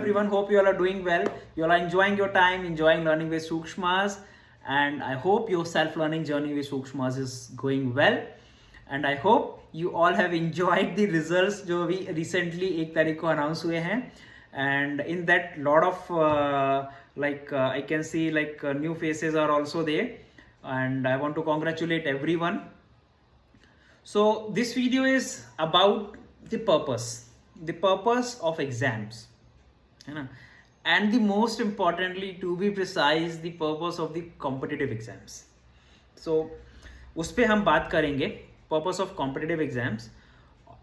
everyone. Hope you all are doing well. You all are enjoying your time, enjoying learning with Sukshmas, and I hope your self-learning journey with Sukshmas is going well. And I hope you all have enjoyed the results जो भी recently 1 तारीख को announce हुए हैं. And in that, lot of I can see new faces are also there, and I want to congratulate everyone. So this video is about the purpose of exams, है ना? And the most importantly, to be precise, the purpose of the competitive exams. So उस पे हम बात करेंगे, purpose of competitive exams,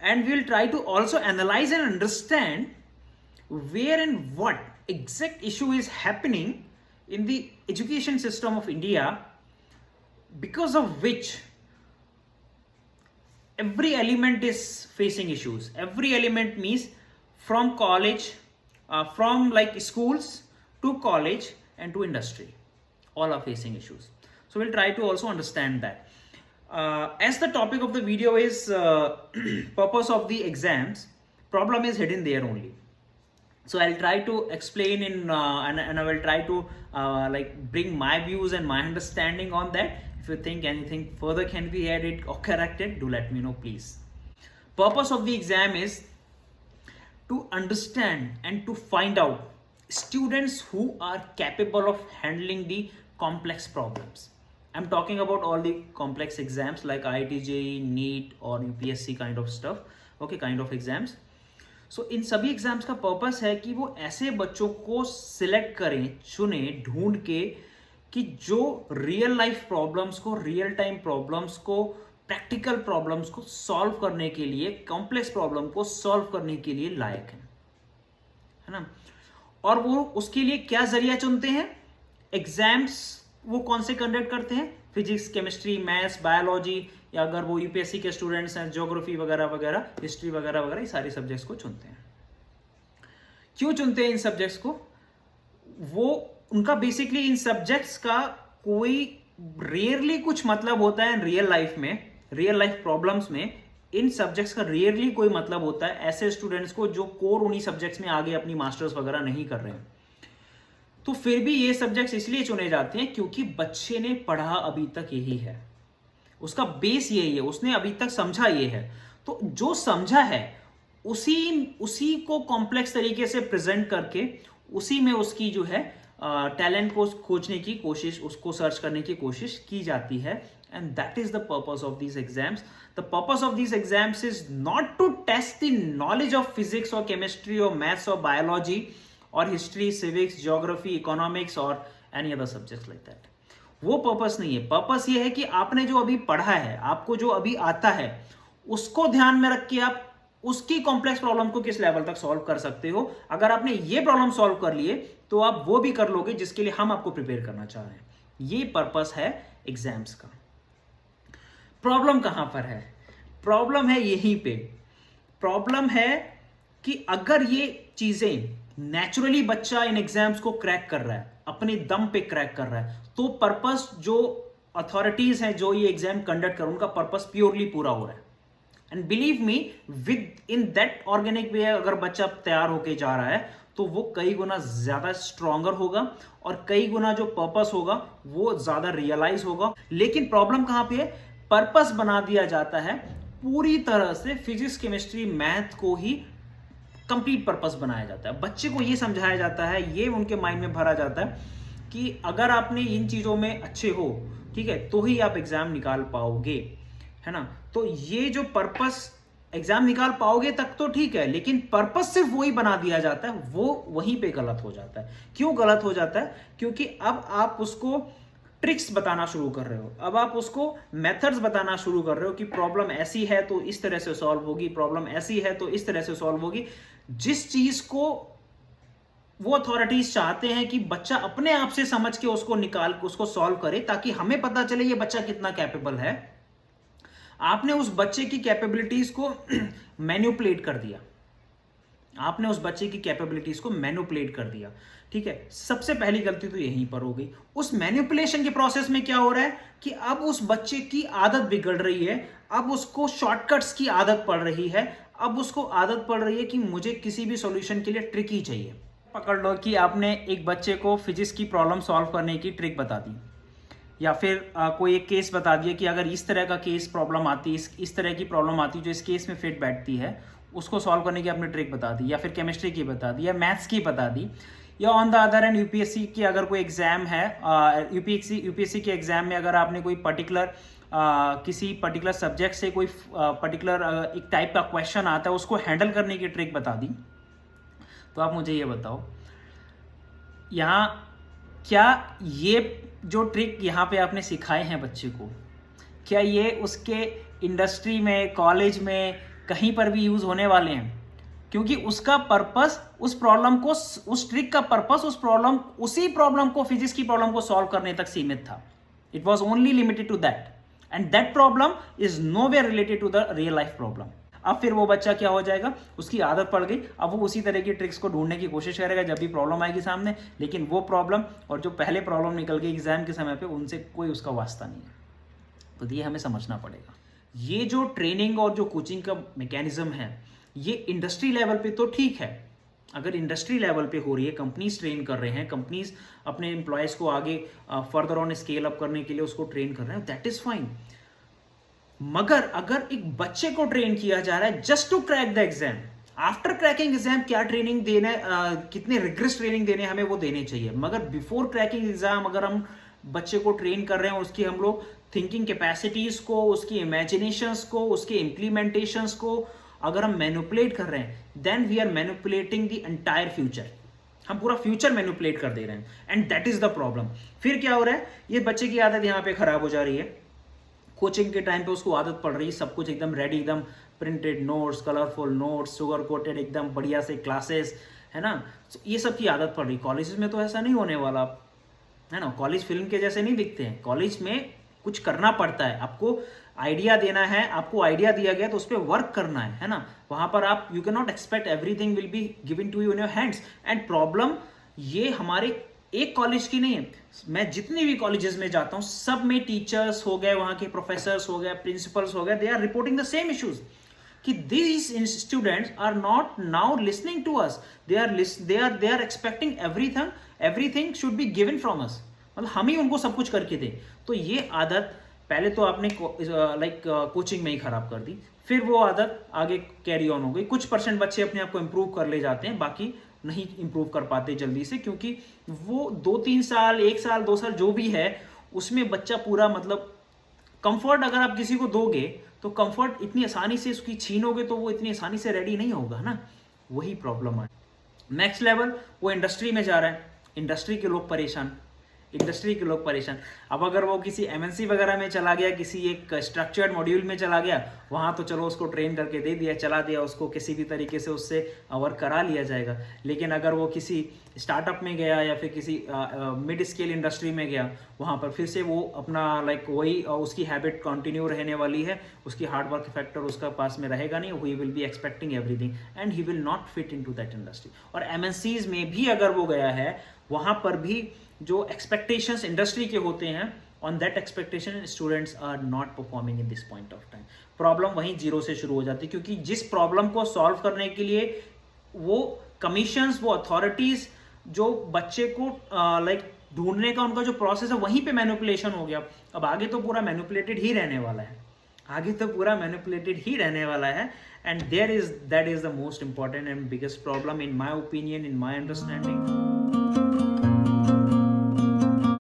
and we'll try to also analyze and understand where and what exact issue is happening in the education system of India, because of which every element is facing issues. Every element means from college, from like schools to college and to industry, all are facing issues. So we'll try to also understand that. As the topic of the video is purpose of the exams, problem is hidden there only. So I'll try to explain and I will try to bring my views and my understanding on that. If you think anything further can be added or corrected, do let me know, please. Purpose of the exam is to understand and to find out students who are capable of handling the complex problems. I'm talking about all the complex exams like IIT JEE, NEET or UPSC kind of stuff, okay, kind of exams. सो इन सभी exams का purpose है कि वो ऐसे बच्चों को select करें, चुने, ढूंढ के, कि जो रियल लाइफ प्रॉब्लम्स को, रियल टाइम प्रॉब्लम्स को, प्रैक्टिकल प्रॉब्लम्स को सॉल्व करने के लिए, कॉम्प्लेक्स प्रॉब्लम को सॉल्व करने के लिए लायक है ना? और वो उसके लिए क्या जरिया चुनते हैं? एग्जाम्स वो कौन से कंडक्ट करते हैं? फिजिक्स, केमिस्ट्री, मैथ्स, बायोलॉजी, या अगर वो यूपीएससी के स्टूडेंट्स हैं, ज्योग्राफी वगैरह वगैरह, हिस्ट्री वगैरह वगैरह, ये सारे सब्जेक्ट्स को चुनते हैं. क्यों चुनते हैं इन सब्जेक्ट्स को? वो उनका बेसिकली इन सब्जेक्ट्स का कोई रेयरली कुछ मतलब होता है रियल लाइफ में, रियल लाइफ प्रॉब्लम्स में इन सब्जेक्ट्स का रेयरली कोई मतलब होता है ऐसे स्टूडेंट्स को जो कोर उन्हीं सब्जेक्ट्स में आगे अपनी मास्टर्स वगैरह नहीं कर रहे हैं. तो फिर भी ये सब्जेक्ट्स इसलिए चुने जाते हैं क्योंकि बच्चे ने पढ़ा अभी तक यही है, उसका बेस यही है, उसने अभी तक समझा ये है. तो जो समझा है उसी को कॉम्प्लेक्स तरीके से प्रेजेंट करके उसी में उसकी जो है टैलेंट को खोजने की कोशिश, उसको सर्च करने की कोशिश की जाती है. And that is the purpose of these exams. The purpose of these exams is not to test the knowledge of physics और केमिस्ट्री और मैथ्स और बायोलॉजी और हिस्ट्री, सिविक्स, ज्योग्राफी, इकोनॉमिक्स और any other subjects like that. वो purpose नहीं है. Purpose ये है कि आपने जो अभी पढ़ा है, आपको जो अभी आता है, उसको ध्यान में रख के आप उसकी कॉम्प्लेक्स प्रॉब्लम को किस लेवल तक सॉल्व कर सकते हो. अगर आपने ये प्रॉब्लम सॉल्व कर लिए तो आप वो भी कर लोगे जिसके लिए हम आपको प्रिपेयर करना चाह रहे हैं. ये पर्पस है एग्जाम्स का. प्रॉब्लम कहां पर है? प्रॉब्लम है यहीं पे. प्रॉब्लम है कि अगर ये चीजें नेचुरली बच्चा इन एग्जाम्स को क्रैक कर रहा है, अपने दम पे क्रैक कर रहा है, तो पर्पस जो अथॉरिटीज हैं जो ये एग्जाम कंडक्ट कर, उनका पर्पस प्योरली पूरा हो रहा है. And believe me, with in that organic way अगर बच्चा तैयार होके जा रहा है तो वो कई गुना ज्यादा स्ट्रॉन्गर होगा और कई गुना जो पर्पस होगा वो ज्यादा रियलाइज होगा. लेकिन प्रॉब्लम कहां पे है? पर्पस बना दिया जाता है पूरी तरह से फिजिक्स, केमिस्ट्री, मैथ को ही कंप्लीट पर्पस बनाया जाता है. बच्चे को ये समझाया जाता है, ये उनके माइंड में भरा जाता है कि अगर आपने इन चीजों में अच्छे हो, ठीक है, तो ही आप एग्जाम निकाल पाओगे, है ना? तो ये जो पर्पस, एग्जाम निकाल पाओगे तक तो ठीक है, लेकिन पर्पस सिर्फ वही बना दिया जाता है, वो वहीं पे गलत हो जाता है. क्यों गलत हो जाता है? क्योंकि अब आप उसको ट्रिक्स बताना शुरू कर रहे हो, अब आप उसको मेथड्स बताना शुरू कर रहे हो कि प्रॉब्लम ऐसी है तो इस तरह से सॉल्व होगी, प्रॉब्लम ऐसी है तो इस तरह से सॉल्व होगी. जिस चीज को वो अथॉरिटीज चाहते हैं कि बच्चा अपने आप से समझ के उसको निकाल, उसको सॉल्व करे, ताकि हमें पता चले ये बच्चा कितना कैपेबल है. आपने उस बच्चे की कैपेबिलिटीज को मैनिपुलेट कर दिया. आपने उस बच्चे की कैपेबिलिटीज को मैनिपुलेट कर दिया, ठीक है. सबसे पहली गलती तो यहीं पर हो गई. उस मैनिपुलेशन के प्रोसेस में क्या हो रहा है कि अब उस बच्चे की आदत बिगड़ रही है, अब उसको शॉर्टकट्स की आदत पड़ रही है, अब उसको आदत पड़ रही है कि मुझे किसी भी सॉल्यूशन के लिए ट्रिक ही चाहिए. पकड़ लो कि आपने एक बच्चे को फिजिक्स की प्रॉब्लम सॉल्व करने की ट्रिक बता दी, या फिर कोई एक केस बता दिया कि अगर इस तरह का केस प्रॉब्लम आती है, इस तरह की प्रॉब्लम आती है जो इस केस में फिट बैठती है, उसको सॉल्व करने की आपने ट्रिक बता दी, या फिर केमिस्ट्री की बता दी, या मैथ्स की बता दी, या on the other and UPSC की अगर कोई एग्जाम है, यूपीएससी के एग्जाम में अगर आपने कोई पर्टिकुलर किसी पर्टिकुलर सब्जेक्ट से कोई पर्टिकुलर एक टाइप का क्वेश्चन आता है, उसको हैंडल करने की ट्रिक बता दी, तो आप मुझे ये बताओ यहाँ क्या ये जो ट्रिक यहाँ पे आपने सिखाए हैं बच्चे को, क्या ये उसके इंडस्ट्री में, कॉलेज में, कहीं पर भी यूज होने वाले हैं? क्योंकि उसका पर्पस उस प्रॉब्लम को, उस ट्रिक का पर्पस उसी प्रॉब्लम को, फिजिक्स की प्रॉब्लम को सॉल्व करने तक सीमित था. It was only limited to that, and that problem is nowhere related to the real life problem. अब फिर वो बच्चा क्या हो जाएगा, उसकी आदत पड़ गई, अब वो उसी तरह की ट्रिक्स को ढूंढने की कोशिश करेगा जब भी प्रॉब्लम आएगी सामने, लेकिन वो प्रॉब्लम और जो पहले प्रॉब्लम निकल गई एग्जाम के समय पे, उनसे कोई उसका वास्ता नहीं है. तो ये हमें समझना पड़ेगा. ये जो ट्रेनिंग और जो कोचिंग का मैकेनिज्म है, ये इंडस्ट्री लेवल पे तो ठीक है. अगर इंडस्ट्री लेवल पे हो रही है, कंपनीज ट्रेन कर रहे हैं, कंपनीज अपने एम्प्लॉयज को आगे फर्दर ऑन स्केल अप करने के लिए उसको ट्रेन कर रहे हैं, दैट इज फाइन. मगर अगर एक बच्चे को ट्रेन किया जा रहा है just to crack the exam, after cracking exam क्या ट्रेनिंग देना, कितने रिग्रेस ट्रेनिंग देने हमें वो देने चाहिए, मगर बिफोर क्रैकिंग एग्जाम अगर हम बच्चे को ट्रेन कर रहे हैं, उसकी हम लोग थिंकिंग कैपेसिटीज को, उसकी इमेजिनेशंस को, उसके इम्प्लीमेंटेशंस को अगर हम मैनिपुलेट कर रहे हैं, then we are manipulating the entire future. हम पूरा फ्यूचर मैनिपुलेट कर दे रहे हैं, and that is the problem. फिर क्या हो रहा है, ये बच्चे की आदत यहाँ पे खराब हो जा रही है. कोचिंग के टाइम पे उसको आदत पड़ रही है, सब कुछ एकदम रेडी, एकदम printed notes, colourful notes, sugar coated एकदम बढ़िया से क्लासेस, है ना. ये सब की आदत पड़ रही. कॉलेज में तो ऐसा नहीं होने वाला, है ना. कॉलेज फिल्म के जैसे नहीं दिखते हैं. कॉलेज में कुछ करना पड़ता है, आपको आइडिया देना है, आपको आइडिया दिया गया तो उस पर वर्क करना है ना. वहां पर आप, you can not expect everything will be given to you in your hands. And problem ये हमारे एक कॉलेज की नहीं है, मैं जितने भी कॉलेजेस में जाता हूं, सब में टीचर्स हो गए, वहां के प्रोफेसर्स हो गए, प्रिंसिपल्स हो गए, they are reporting the same issues कि these students are not now listening to us. They are expecting everything should be given from us. मतलब हम ही उनको सब कुछ करके दें. तो ये आदत पहले तो आपने कोचिंग में ही खराब कर दी, फिर वो आदत आगे कैरी ऑन हो गई. कुछ परसेंट बच्चे अपने आप को इंप्रूव कर ले जाते हैं, बाकी नहीं इंप्रूव कर पाते जल्दी से, क्योंकि वो 2-3 साल, 1 साल, 2 साल जो भी है, उसमें बच्चा पूरा, मतलब कंफर्ट अगर आप किसी को दोगे तो कंफर्ट इतनी आसानी से उसकी छीनोगे तो वो इतनी आसानी से रेडी नहीं होगा ना. वही प्रॉब्लम है. नेक्स्ट लेवल, वो इंडस्ट्री में जा रहा है, इंडस्ट्री के लोग परेशान. अब अगर वो किसी एमएनसी वगैरह में चला गया, किसी एक स्ट्रक्चर्ड मॉड्यूल में चला गया, वहां तो चलो उसको ट्रेन करके दे दिया, चला दिया, उसको किसी भी तरीके से उससे वर्क करा लिया जाएगा. लेकिन अगर वो किसी स्टार्टअप में गया या फिर किसी मिड स्केल इंडस्ट्री में गया, वहां पर फिर से वो अपना वही उसकी हैबिट कंटिन्यू रहने वाली है, उसकी हार्ड वर्क फैक्टर उसका पास में रहेगा नहीं. He will be expecting everything and he will not fit into that industry. और एमएनसीज में भी अगर वो गया है, वहां पर भी जो एक्सपेक्टेशंस इंडस्ट्री के होते हैं, on that expectation students are not performing in this point of time. Problem वहीं जीरो से शुरू हो जाती है, क्योंकि जिस प्रॉब्लम को सॉल्व करने के लिए वो कमीशंस, वो अथॉरिटीज जो बच्चे को ढूंढने का उनका जो प्रोसेस है, वहीं पे मैनिपुलेशन हो गया. अब आगे तो पूरा मैनिपुलेटेड ही रहने वाला है. And that is the most important and biggest problem in my opinion, in my understanding.